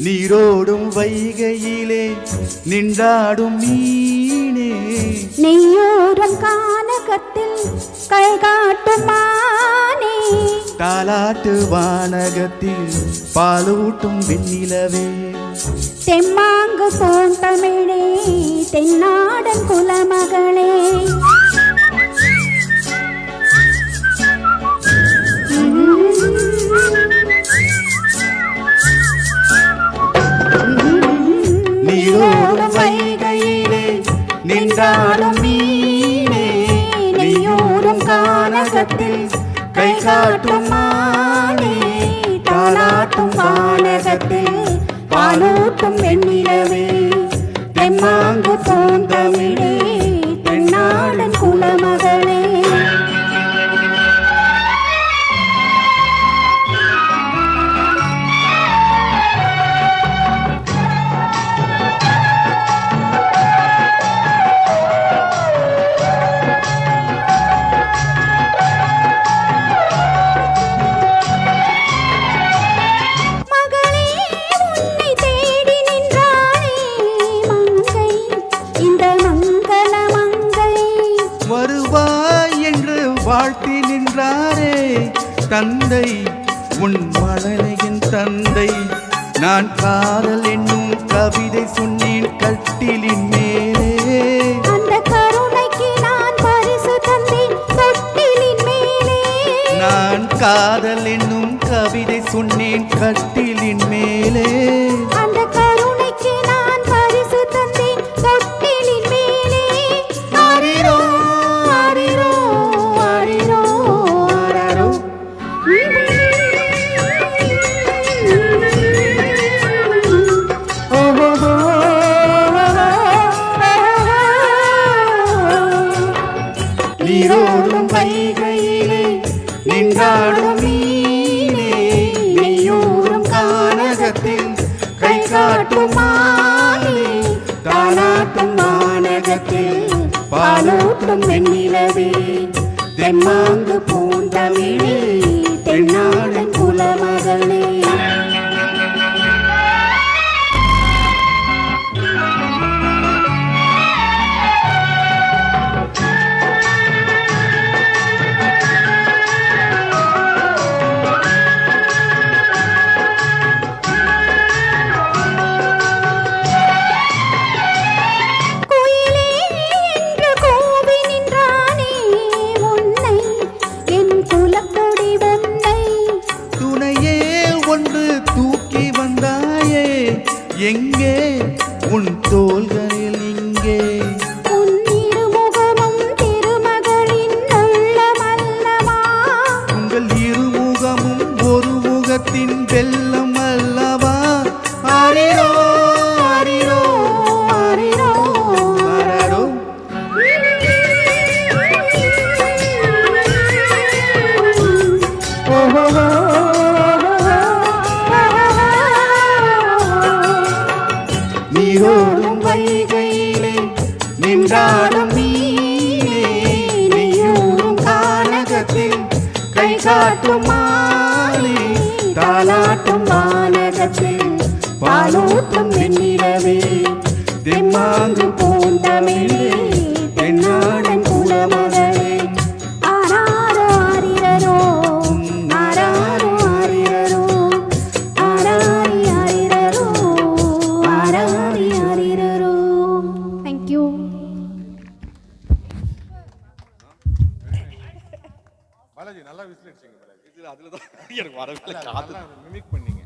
நீரோடும் வைகையிலே நின்றாடும் மீனே, நெய்யோரும் கானகத்தில் கை காட்டும் மானே, தாலாட்டு வானகத்தில் பாலூட்டும் வெண்ணிலவே, தெம்மாங்கு போந்தமிழே தென்னாடன் குலமகளே, நீரோடும் வைகையிலே நின்றாடும் மீனே, நெய்யோரும் கானகத்தில் கை காட்டும் மானே, தாலாட்டும் வானகத்தில் பாலூட்டும் வெண்ணிலவே, தெம்மாங்கு போந்தமிழே தென்னாடன் குலமகளே. வாழ்த்தி நின்றாரே தந்தை உன் மழலையின் தந்தை, நான் காதல் என்னும் கவிதை சொன்னேன் கட்டிலின் மேலே, அந்த கருணைக்கு நான் பரிசு தந்தேன் தொட்டிலின் மேலே, நான் காதல் என்னும் கவிதை சொன்னேன் கட்டிலின் மேலே, அந்த கருணைக்கு நான் பரிசு தந்தேன் தொட்டிலின் மேலே, ஆரிரோ ஆரிரோ ஆரிரோ ஆரரோ. நீரோடும் வைகையிலே நின்றாடும் மீனே, நெய்யோரும் கானகத்தில் கை காட்டும் மானே, தாலாட்டும் வானகத்தில் பாலூட்டும் வெண்ணிலவே, தெம்மாங்கு பூந்தமிழே தென்னாடன் குலமகளே. தூக்கி வந்தாயே எங்கே உன் தோள்களில் இங்கே, உன் இருமுகமும் திருமகளின் உள்ளமல்லவா, உங்கள் இருமுகமும் ஒரு முகத்தின் வெள்ளம் அல்லவா, ஆரிரோ ஆரிரோ ஆரிரோ ஆரரோ. நீரோடும் வைகையிலே நின்றாடும் மீனே, நெய்யோரும் கானகத்தில் கை காட்டும் மானே, தாலாட்டும் வானகத்தில் பாலூட்டும் வெண்ணிலவே, தெம்மாங்கு பூந்தமிழே தென்னாடன் குலமகளே. ஆராரோ ஆரிரரோ ஆராரோ ஆரிரரோ ஆராரி ஆரிரரோ ஆராரி ஆரிரரோ. Thank you. பாலாஜி நல்லா விசில் அடிச்சீங்க பாலாஜி. இதுல அதுல தான் எனக்கு வரவே இல்லை, காதுல மிமிக் பண்ணீங்க.